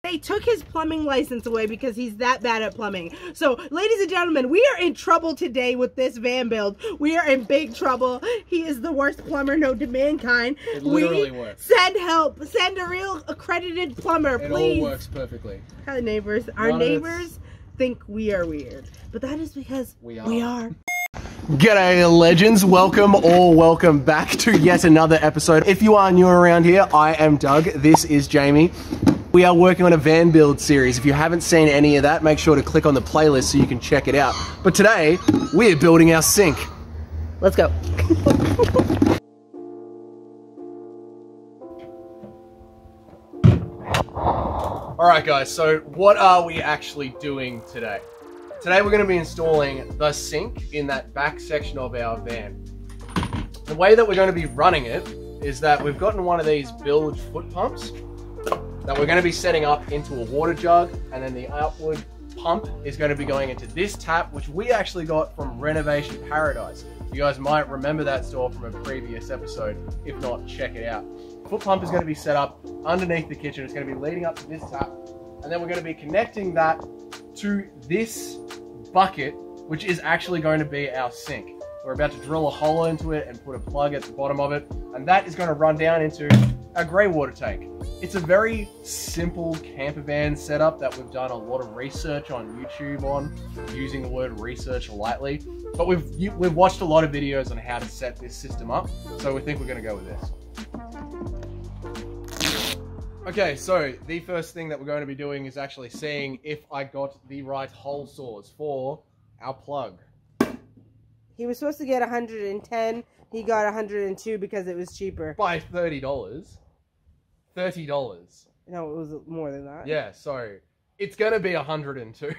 They took his plumbing license away because he's that bad at plumbing. So, ladies and gentlemen, we are in trouble today with this van build. We are in big trouble. He is the worst plumber known to mankind. It literally works. Send help. Send a real accredited plumber, please. It all works perfectly. Hi, neighbors. Our neighbors think we are weird, but that is because we are. G'day legends, welcome back to yet another episode. If you are new around here, I am Doug, this is Jamie. We are working on a van build series. If you haven't seen any of that, make sure to click on the playlist so you can check it out. But today, we're building our sink. Let's go. Alright guys, so what are we actually doing today? Today we're going to be installing the sink in that back section of our van. The way that we're going to be running it is that we've gotten one of these bilge foot pumps that we're going to be setting up into a water jug, and then the outward pump is going to be going into this tap, which we actually got from Renovation Paradise. You guys might remember that store from a previous episode. If not, check it out. The foot pump is going to be set up underneath the kitchen. It's going to be leading up to this tap, and then we're going to be connecting that to this bucket, which is actually going to be our sink. We're about to drill a hole into it and put a plug at the bottom of it, and that is going to run down into our grey water tank. It's a very simple camper van setup that we've done a lot of research on YouTube on, using the word research lightly, but we've watched a lot of videos on how to set this system up, so we think we're going to go with this. Okay, so the first thing that we're going to be doing is actually seeing if I got the right hole saws for our plug. He was supposed to get 110. He got 102 because it was cheaper. By $30. $30. No, it was more than that. Yeah, so it's going to be 102.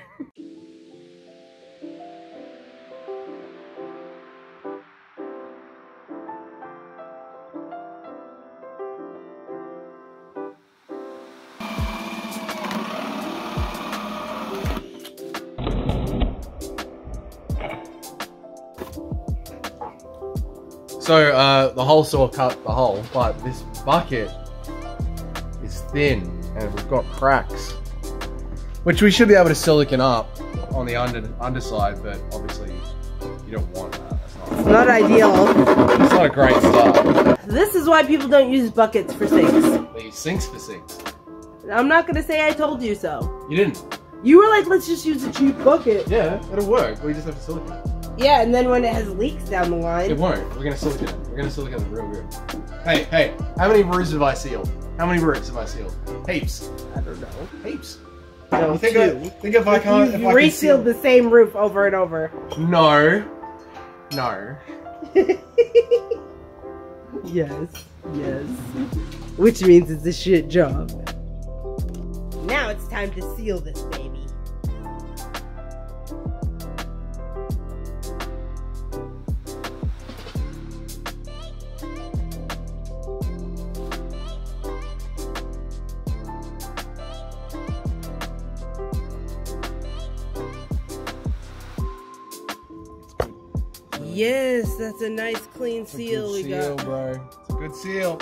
So, the hole saw cut the hole, but this bucket is thin, and we've got cracks, which we should be able to silicon up on the underside, but obviously you don't want that. It's not ideal. It's not a great start. This is why people don't use buckets for sinks. They use sinks for sinks. I'm not gonna say I told you so. You didn't. You were like, let's just use a cheap bucket. Yeah, it'll work. We just have to silicon it. Yeah, and then when it has leaks down the line... It won't. We're gonna silicon it. We're gonna silicon it real good. Hey, how many roofs have I sealed? How many roofs have I sealed? Heaps. I don't know. Heaps. No, think if I can't... You resealed the same roof over and over. No. No. Yes. Which means it's a shit job. Now it's time to seal this baby. Yes, that's a nice clean seal we got. It's a good seal, bro. It's a good seal.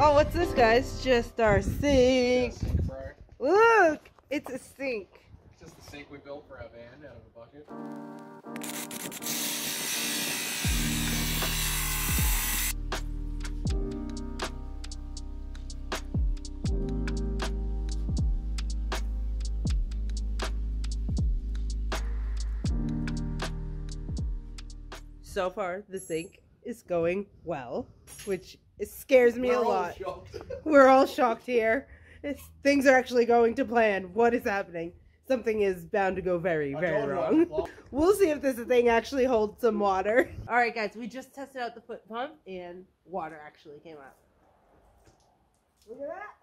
Oh, what's this, guys? Just our sink. Sink, bro. Look, it's a sink. It's just the sink we built for our van out of a bucket. So far, the sink is going well, which scares me a lot. We're all shocked here. Things are actually going to plan. What is happening? Something is bound to go very, very wrong. We'll see if this thing actually holds some water. All right, guys, we just tested out the foot pump and water actually came out. Look at that.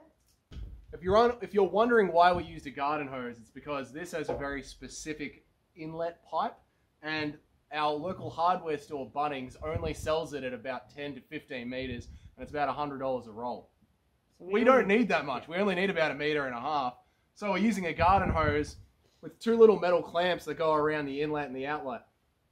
If you're wondering why we used a garden hose, it's because this has a very specific inlet pipe, and our local hardware store, Bunnings, only sells it at about 10 to 15 meters, and it's about $100 a roll. So we don't need that much. We only need about 1.5 meters. So we're using a garden hose with 2 little metal clamps that go around the inlet and the outlet.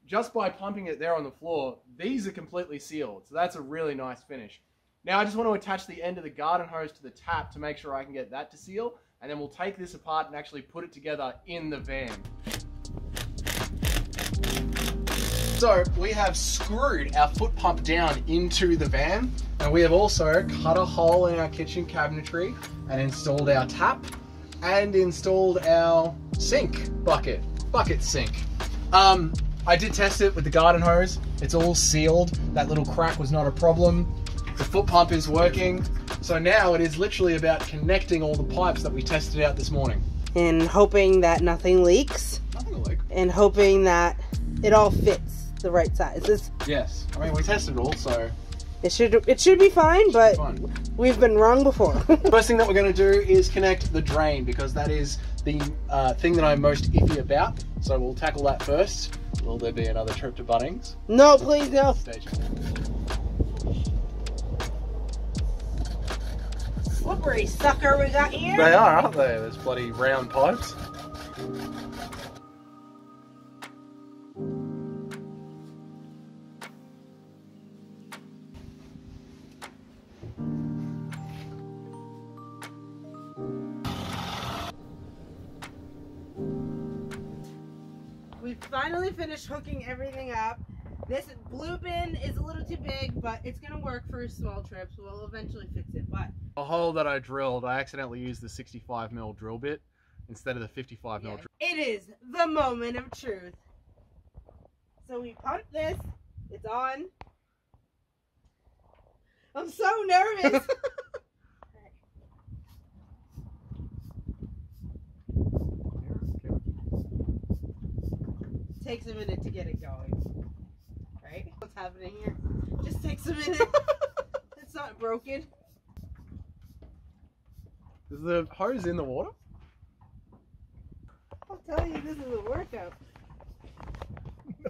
Just by pumping it there on the floor, these are completely sealed. So that's a really nice finish. Now I just want to attach the end of the garden hose to the tap to make sure I can get that to seal. And then we'll take this apart and actually put it together in the van. So we have screwed our foot pump down into the van, and we have also cut a hole in our kitchen cabinetry and installed our tap and installed our sink bucket sink. I did test it with the garden hose. It's all sealed. That little crack was not a problem. The foot pump is working. So now it is literally about connecting all the pipes that we tested out this morning. And hoping that nothing leaks. Nothing will leak. And hoping that it all fits the right sizes. Yes. I mean, we tested it all, so... It should be fine, but we've been wrong before. First thing that we're going to do is connect the drain, because that is the thing that I'm most iffy about. So we'll tackle that first. Will there be another trip to Bunnings? No, please, no. Stay tuned. Slippery sucker we got here. They are, aren't they? Those bloody round pipes. We finally finished hooking everything up. This blue bin is a little too big, but it's gonna work for small trips. We'll eventually fix it, but... A hole that I drilled, I accidentally used the 65mm drill bit instead of the 55mm drill. It is the moment of truth. So we pumped this, it's on. I'm so nervous. Takes a minute to get it going. Right? What's happening here? Just takes a minute. It's not broken. Is the hose in the water? I'll tell you, this is a workout. No.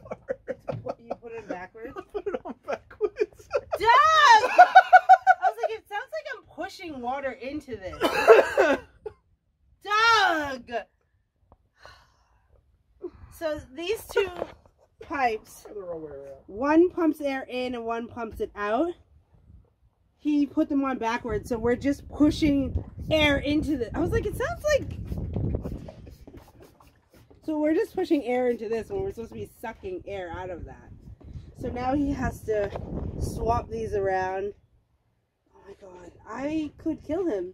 What, you put it backwards? I put it on backwards. Doug! I was like, it sounds like I'm pushing water into this. Doug! So these two pipes, one pumps air in and one pumps it out. He put them on backwards, so we're just pushing air into the... I was like, it sounds like... So we're just pushing air into this when we're supposed to be sucking air out of that. So now he has to swap these around. Oh my god, I could kill him.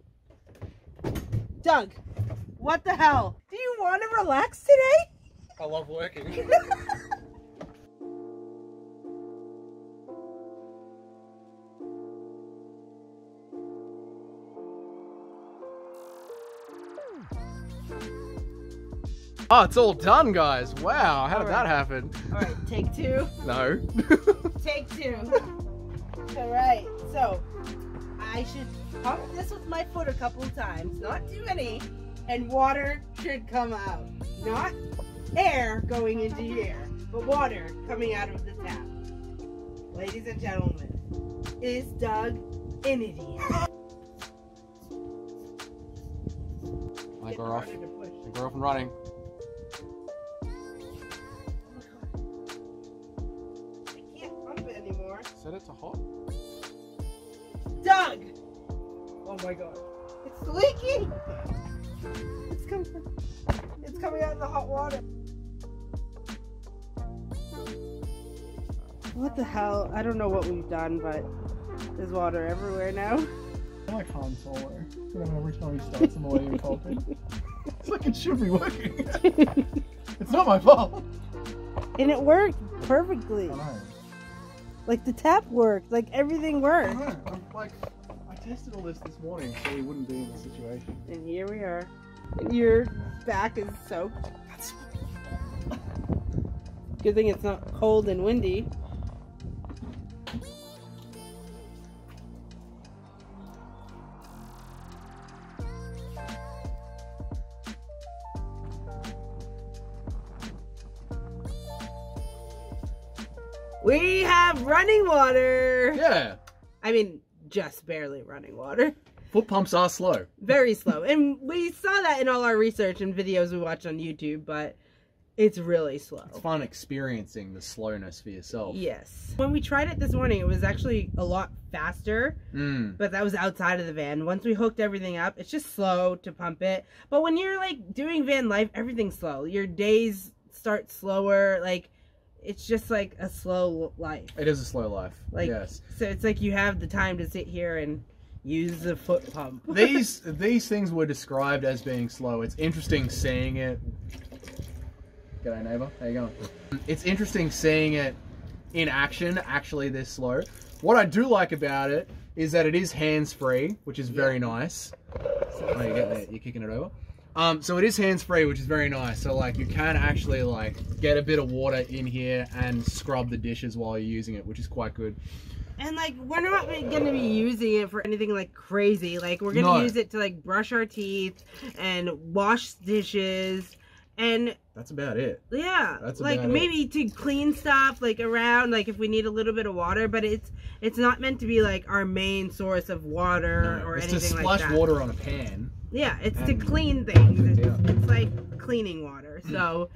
Doug, what the hell? Do you want to relax today? I love working. Oh, it's all done, guys. Wow, how did that happen? Alright, take two. No. Take two. Alright, so I should pump this with my foot a couple of times, not too many, and water should come out. Not air going into here, but water coming out of the tap. Ladies and gentlemen, is Doug an idiot? I think we're off. I think we're off and running. I can't pump it anymore. Set it to hot. Doug! Oh my god. It's leaking! It's coming out in the hot water. What the hell? I don't know what we've done, but there's water everywhere now. I like Han Solo. Every time he starts in the way you called it. It's like it should be working. It's not my fault. And it worked perfectly. I know. Like the tap worked. Like everything worked. I know. I tested all this morning so we wouldn't be in this situation. And here we are. And your back is soaked. Good thing it's not cold and windy. We have running water. Yeah. I mean, just barely running water. Foot pumps are slow. Very slow. And we saw that in all our research and videos we watched on YouTube, but it's really slow. It's fun experiencing the slowness for yourself. Yes. When we tried it this morning, it was actually a lot faster, but that was outside of the van. Once we hooked everything up, it's just slow to pump it. But when you're like doing van life, everything's slow. Your days start slower. Like, it's just like a slow life. It is a slow life. Like, yes. So it's like you have the time to sit here and use the foot pump. These things were described as being slow. It's interesting seeing it. G'day neighbour, how you going? It's interesting seeing it in action, actually this slow. What I do like about it is that it is hands-free, which is very nice. Oh, you get that? You're kicking it over? So it is hands-free, which is very nice. So like you can actually like get a bit of water in here and scrub the dishes while you're using it, which is quite good. And like we're not going to be using it for anything like crazy. Like we're going to use it to like brush our teeth and wash dishes. And that's about it. Yeah, that's like maybe to clean stuff like around, like if we need a little bit of water, but it's not meant to be like our main source of water or anything like that. It's to splash water on a pan. Yeah, it's to clean things. It's like cleaning water. So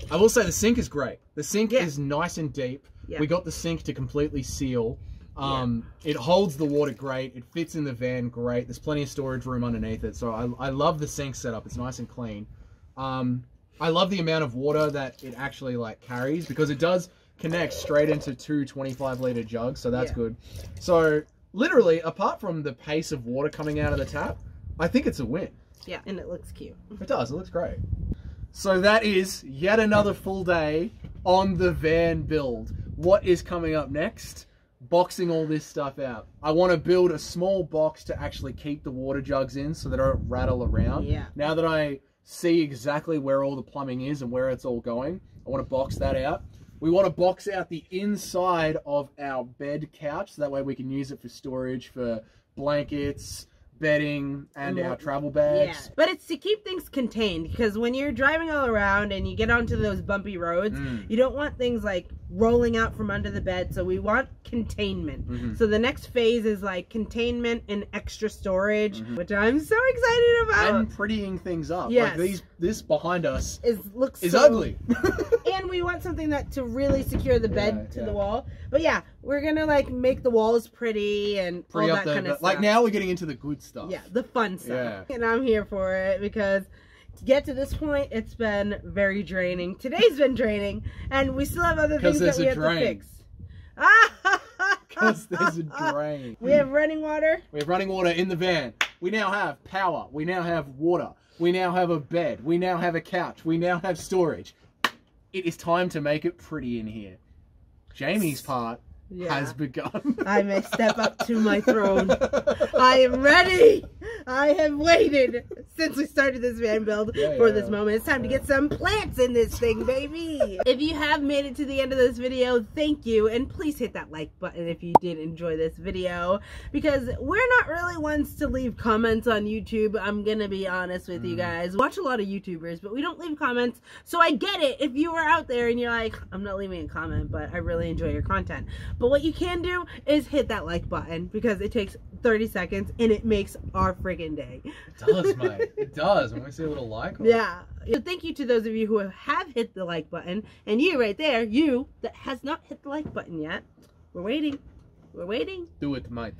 I will say the sink is great. The sink is nice and deep. Yeah. We got the sink to completely seal. It holds the water great. It fits in the van great. There's plenty of storage room underneath it. So I love the sink setup. It's nice and clean. I love the amount of water that it actually like carries because it does connect straight into two 25-litre jugs, so that's good. So literally, apart from the pace of water coming out of the tap, I think it's a win. Yeah, and it looks cute. It does, it looks great. So that is yet another full day on the van build. What is coming up next? Boxing all this stuff out. I want to build a small box to actually keep the water jugs in so they don't rattle around. Yeah. Now that I see exactly where all the plumbing is and where it's all going, I want to box that out. We want to box out the inside of our bed couch so that way we can use it for storage for blankets, bedding, and our travel bags. Yeah, but it's to keep things contained because when you're driving all around and you get onto those bumpy roads, you don't want things like rolling out from under the bed, so we want containment. So the next phase is like containment and extra storage, which I'm so excited about. And prettying things up. Yes. Like this behind us is so ugly. And we want something that to really secure the bed to the wall. But yeah, we're gonna like make the walls pretty and all that kind of stuff. Like now we're getting into the good stuff. Yeah, the fun stuff. Yeah. And I'm here for it because to get to this point, it's been very draining. Today's been draining, and we still have other things that we have to fix. Because there's a drain. We have running water. We have running water in the van. We now have power. We now have water. We now have a bed. We now have a couch. We now have storage. It is time to make it pretty in here. Jamie's part has begun. I may step up to my throne. I am ready. I have waited since we started this van build for this moment. It's time to get some plants in this thing, baby. If you have made it to the end of this video, thank you. And please hit that like button if you did enjoy this video. Because we're not really ones to leave comments on YouTube. I'm going to be honest with you guys. Watch a lot of YouTubers, but we don't leave comments. So I get it if you are out there and you're like, I'm not leaving a comment, but I really enjoy your content. But what you can do is hit that like button because it takes 30 seconds and it makes our friggin' day. It does, mate. It does. When we see a little like on Yeah. So thank you to those of you who have hit the like button, and you right there, you that has not hit the like button yet. We're waiting. We're waiting. Do it, mate.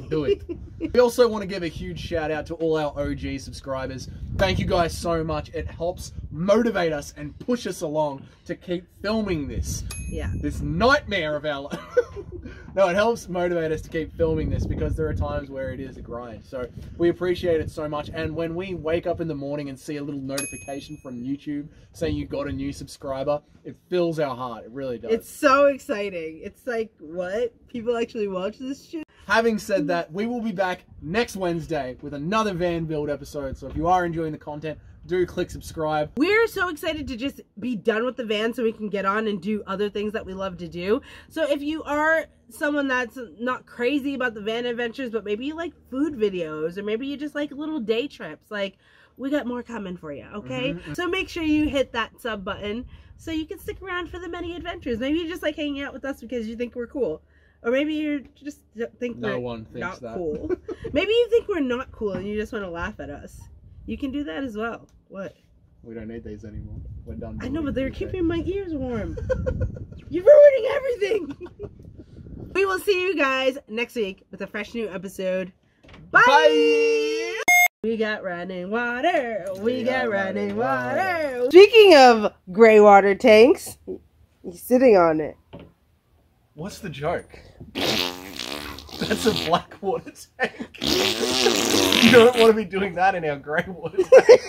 Do it. We also want to give a huge shout out to all our OG subscribers. Thank you guys so much. It helps motivate us and push us along to keep filming this. Yeah. This nightmare of our life. No, it helps motivate us to keep filming this because there are times where it is a grind. So we appreciate it so much. And when we wake up in the morning and see a little notification from YouTube saying you got a new subscriber, it fills our heart. It really does. It's so exciting. It's like, what? People actually watch this shit? Having said that, we will be back next Wednesday with another van build episode. So if you are enjoying the content, do click subscribe. We're so excited to just be done with the van so we can get on and do other things that we love to do. So if you are someone that's not crazy about the van adventures, but maybe you like food videos, or maybe you just like little day trips, like, we got more coming for you, okay? So make sure you hit that sub button so you can stick around for the many adventures. Maybe you just like hanging out with us because you think we're cool. Or maybe you just think No we're one thinks not that. cool. Maybe you think we're not cool and you just want to laugh at us. You can do that as well. What? We don't need these anymore. We're done. I know, but they're Okay. keeping my ears warm. You're ruining everything. We will see you guys next week with a fresh new episode. Bye! Bye! We got running water. We got running water. water. Speaking of gray water tanks, he's sitting on it. What's the joke? That's a black water tank. You don't want to be doing that in our grey water tank.